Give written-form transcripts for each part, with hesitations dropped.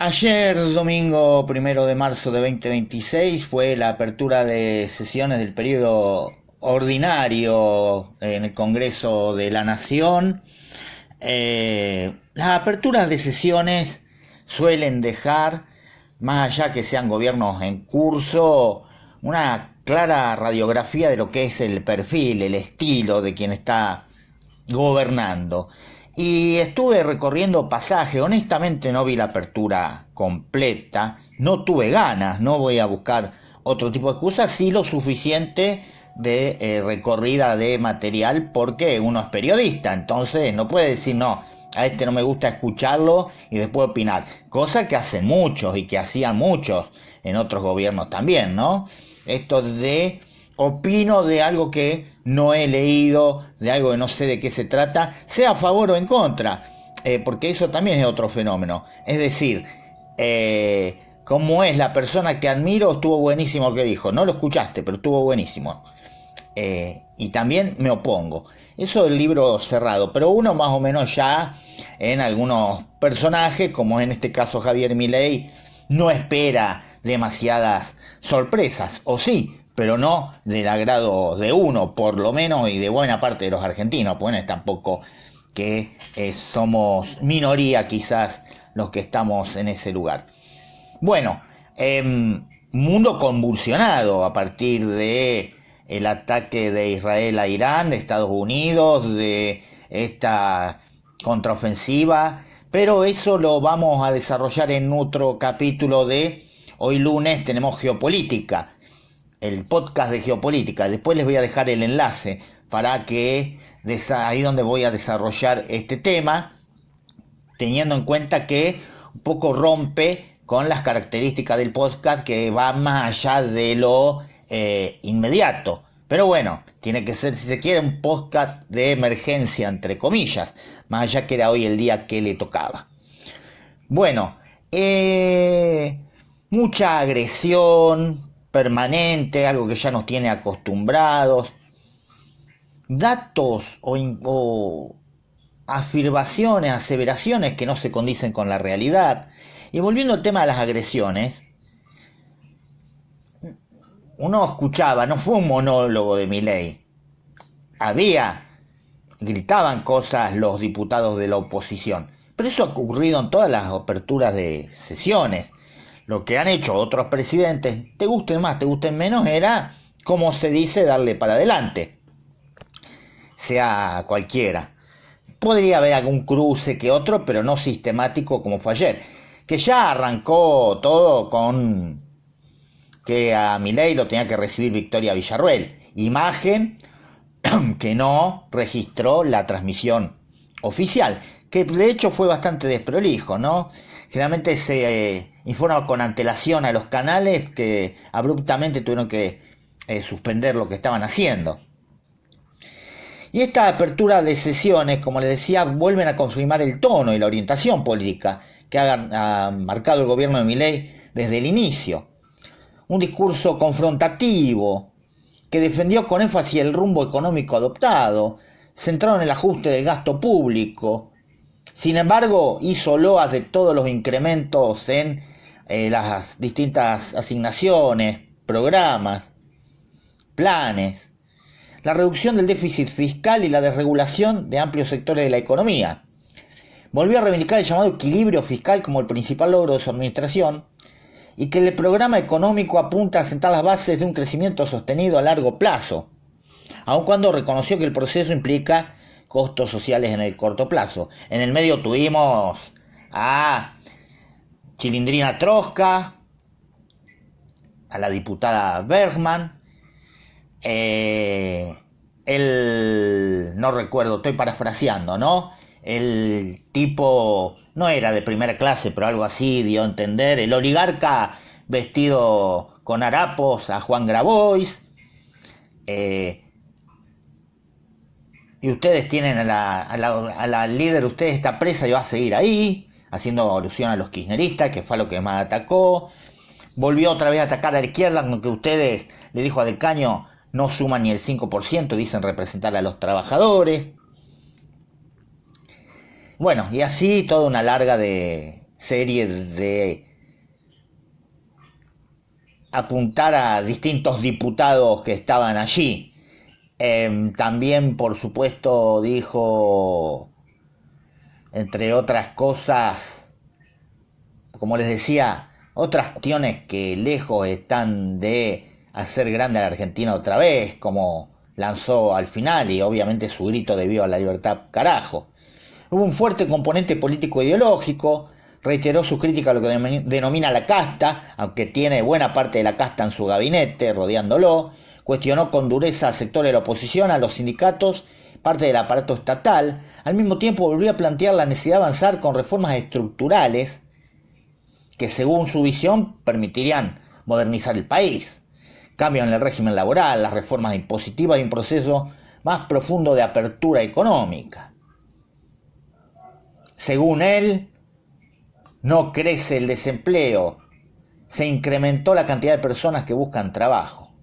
Ayer, domingo 1 de marzo de 2026, fue la apertura de sesiones del periodo ordinario en el Congreso de la Nación. Las aperturas de sesiones suelen dejar, más allá que sean gobiernos en curso, una clara radiografía de lo que es el perfil, el estilo de quien está gobernando. Y estuve recorriendo pasajes, honestamente no vi la apertura completa, no tuve ganas, no voy a buscar otro tipo de excusas, sí lo suficiente de recorrida de material, porque uno es periodista, entonces no puede decir no, a este no me gusta escucharlo y después opinar, cosa que hacen muchos y que hacían muchos en otros gobiernos también, ¿no? Esto de opino de algo que no he leído, de algo que no sé de qué se trata, sea a favor o en contra, porque eso también es otro fenómeno. Es decir, como es la persona que admiro, estuvo buenísimo lo que dijo. No lo escuchaste, pero estuvo buenísimo. Y también me opongo. Eso es el libro cerrado, pero uno más o menos ya en algunos personajes, como en este caso Javier Milei, no espera demasiadas sorpresas, o sí, pero no del agrado de uno, por lo menos, y de buena parte de los argentinos, pues no es tampoco que somos minoría quizás los que estamos en ese lugar. Bueno, mundo convulsionado a partir de el ataque de Israel a Irán, de Estados Unidos, de esta contraofensiva, pero eso lo vamos a desarrollar en otro capítulo de hoy lunes. Tenemos geopolítica, el podcast de geopolítica. Después les voy a dejar el enlace para que ahí donde voy a desarrollar este tema, teniendo en cuenta que un poco rompe con las características del podcast, que va más allá de lo inmediato. Pero bueno, tiene que ser, si se quiere, un podcast de emergencia, entre comillas, más allá que era hoy el día que le tocaba. Bueno, mucha agresión permanente, algo que ya nos tiene acostumbrados, datos o afirmaciones, aseveraciones que no se condicen con la realidad. Y volviendo al tema de las agresiones, uno escuchaba, no fue un monólogo de Milei, gritaban cosas los diputados de la oposición, pero eso ha ocurrido en todas las aperturas de sesiones. Lo que han hecho otros presidentes, te gusten más, te gusten menos, era, como se dice, darle para adelante, sea cualquiera. Podría haber algún cruce que otro, pero no sistemático como fue ayer, que ya arrancó todo con que a Milei lo tenía que recibir Victoria Villarruel, imagen que no registró la transmisión oficial, que de hecho fue bastante desprolijo, ¿no? Generalmente se informa con antelación a los canales, que abruptamente tuvieron que suspender lo que estaban haciendo. Y esta apertura de sesiones, como les decía, vuelven a confirmar el tono y la orientación política que ha marcado el gobierno de Milei desde el inicio. Un discurso confrontativo que defendió con énfasis el rumbo económico adoptado, centrado en el ajuste del gasto público. Sin embargo, hizo loas de todos los incrementos en las distintas asignaciones, programas, planes, la reducción del déficit fiscal y la desregulación de amplios sectores de la economía. Volvió a reivindicar el llamado equilibrio fiscal como el principal logro de su administración, y que el programa económico apunta a sentar las bases de un crecimiento sostenido a largo plazo, aun cuando reconoció que el proceso implica costos sociales en el corto plazo. En el medio tuvimos a Chilindrina Trosca, a la diputada Bergman, no recuerdo, estoy parafraseando, ¿no? El tipo no era de primera clase, pero algo así dio a entender, el oligarca vestido con harapos, a Juan Grabois, y ustedes tienen a la líder, ustedes está presa y va a seguir ahí, haciendo alusión a los kirchneristas, que fue a lo que más atacó. Volvió otra vez a atacar a la izquierda, aunque ustedes, le dijo a Del Caño, no suman ni el 5%, dicen representar a los trabajadores. Bueno, y así toda una larga de serie de apuntar a distintos diputados que estaban allí. También, por supuesto, dijo, entre otras cosas, como les decía, otras cuestiones que lejos están de hacer grande a la Argentina otra vez, como lanzó al final, y obviamente su grito de viva la libertad, carajo. Hubo un fuerte componente político ideológico, reiteró su crítica a lo que denomina la casta, aunque tiene buena parte de la casta en su gabinete, rodeándolo, cuestionó con dureza al sector de la oposición, a los sindicatos, parte del aparato estatal. Al mismo tiempo volvió a plantear la necesidad de avanzar con reformas estructurales que, según su visión, permitirían modernizar el país. Cambios en el régimen laboral, las reformas impositivas y un proceso más profundo de apertura económica. Según él, no crece el desempleo, se incrementó la cantidad de personas que buscan trabajo.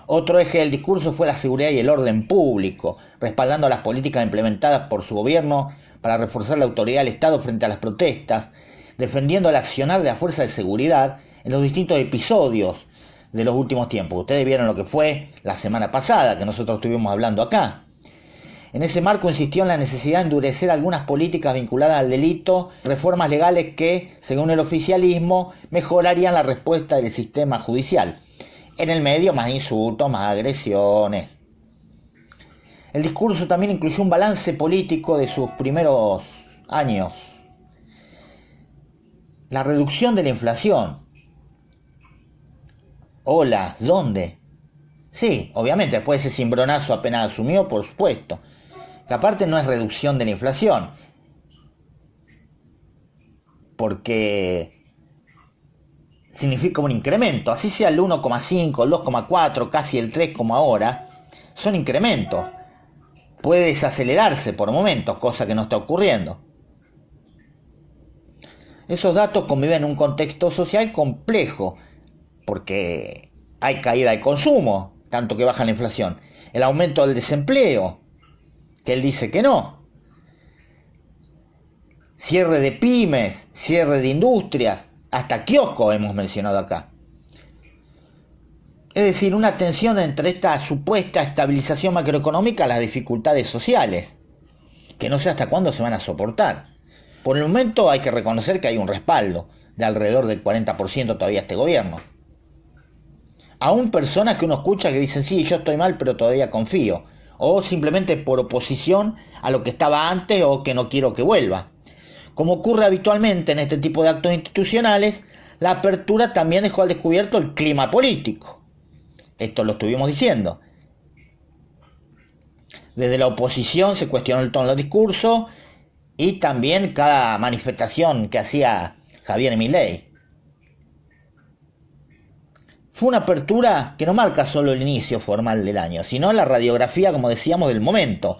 Otro eje del discurso fue la seguridad y el orden público, respaldando las políticas implementadas por su gobierno para reforzar la autoridad del Estado frente a las protestas, defendiendo el accionar de la fuerza de seguridad en los distintos episodios de los últimos tiempos. Ustedes vieron lo que fue la semana pasada, que nosotros estuvimos hablando acá. En ese marco insistió en la necesidad de endurecer algunas políticas vinculadas al delito, reformas legales que, según el oficialismo, mejorarían la respuesta del sistema judicial. En el medio, más insultos, más agresiones. El discurso también incluyó un balance político de sus primeros años. La reducción de la inflación. Hola, ¿dónde? Sí, obviamente, después de ese cimbronazo apenas asumió, por supuesto. Que aparte no es reducción de la inflación, porque significa un incremento, así sea el 1,5, el 2,4, casi el 3 como ahora, son incrementos. Puede desacelerarse por momentos, cosa que no está ocurriendo. Esos datos conviven en un contexto social complejo, porque hay caída de consumo, tanto que baja la inflación, el aumento del desempleo, que él dice que no, cierre de pymes, cierre de industrias, hasta kioscos hemos mencionado acá. Es decir, una tensión entre esta supuesta estabilización macroeconómica y las dificultades sociales, que no sé hasta cuándo se van a soportar. Por el momento hay que reconocer que hay un respaldo de alrededor del 40% todavía a este gobierno. Aún personas que uno escucha que dicen, sí, yo estoy mal, pero todavía confío. O simplemente por oposición a lo que estaba antes o que no quiero que vuelva. Como ocurre habitualmente en este tipo de actos institucionales, la apertura también dejó al descubierto el clima político. Esto lo estuvimos diciendo. Desde la oposición se cuestionó el tono del discurso y también cada manifestación que hacía Javier Milei. Fue una apertura que no marca solo el inicio formal del año, sino la radiografía, como decíamos, del momento.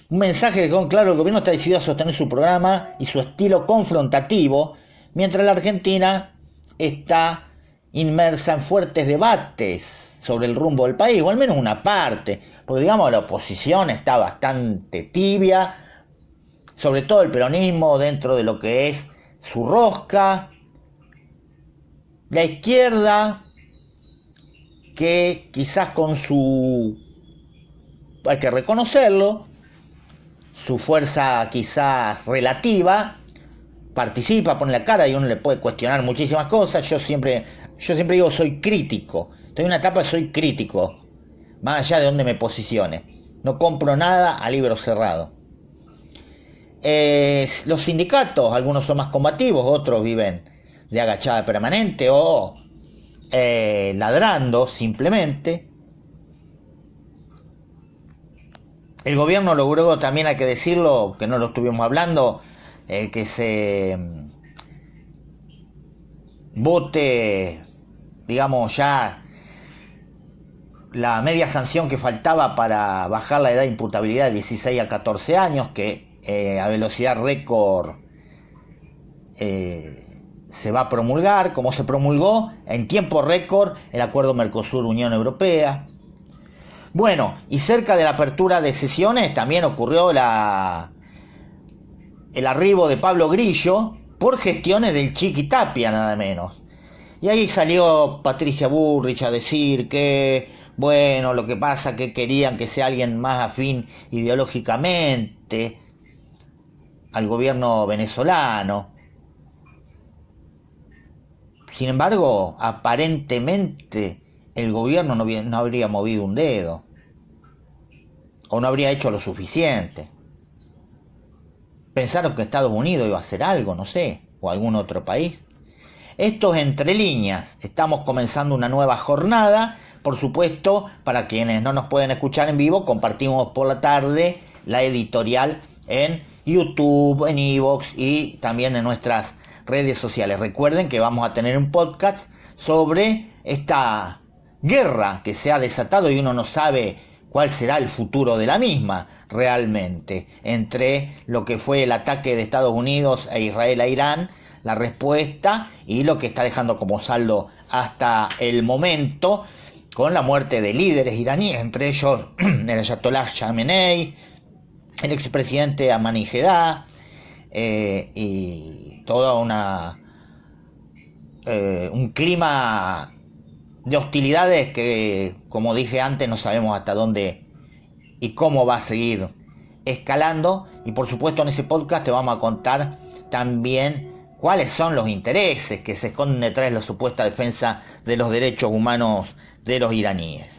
Un mensaje que con claro el gobierno está decidido a sostener su programa y su estilo confrontativo, mientras la Argentina está inmersa en fuertes debates sobre el rumbo del país, o al menos una parte, porque digamos la oposición está bastante tibia, sobre todo el peronismo dentro de lo que es su rosca, la izquierda que quizás con su, hay que reconocerlo, su fuerza quizás relativa, participa, pone la cara y uno le puede cuestionar muchísimas cosas. Yo siempre digo, soy crítico, estoy en una etapa de soy crítico, más allá de donde me posicione. No compro nada a libro cerrado. Los sindicatos, algunos son más combativos, otros viven de agachada permanente o ladrando simplemente. El gobierno logró también, hay que decirlo, que no lo estuvimos hablando, que se vote, digamos, ya la media sanción que faltaba para bajar la edad de imputabilidad de 16 a 14 años, que a velocidad récord se va a promulgar, como se promulgó en tiempo récord el acuerdo Mercosur-Unión Europea. Bueno, y cerca de la apertura de sesiones también ocurrió el arribo de Pablo Grillo por gestiones del Chiqui Tapia, nada menos. Y ahí salió Patricia Bullrich a decir que, bueno, lo que pasa que querían que sea alguien más afín ideológicamente al gobierno venezolano. Sin embargo, aparentemente el gobierno no habría movido un dedo, o no habría hecho lo suficiente. Pensaron que Estados Unidos iba a hacer algo, no sé, o algún otro país. Esto es entre líneas. Estamos comenzando una nueva jornada. Por supuesto, para quienes no nos pueden escuchar en vivo, compartimos por la tarde la editorial en YouTube, en iVoox y también en nuestras redes sociales. Recuerden que vamos a tener un podcast sobre esta guerra que se ha desatado y uno no sabe cuál será el futuro de la misma realmente, entre lo que fue el ataque de Estados Unidos e Israel a Irán, la respuesta, y lo que está dejando como saldo hasta el momento, con la muerte de líderes iraníes, entre ellos el Ayatollah Khamenei, el expresidente Ahmadinejad, y toda un clima de hostilidades que, como dije antes, no sabemos hasta dónde y cómo va a seguir escalando. Y por supuesto en ese podcast te vamos a contar también cuáles son los intereses que se esconden detrás de la supuesta defensa de los derechos humanos de los iraníes.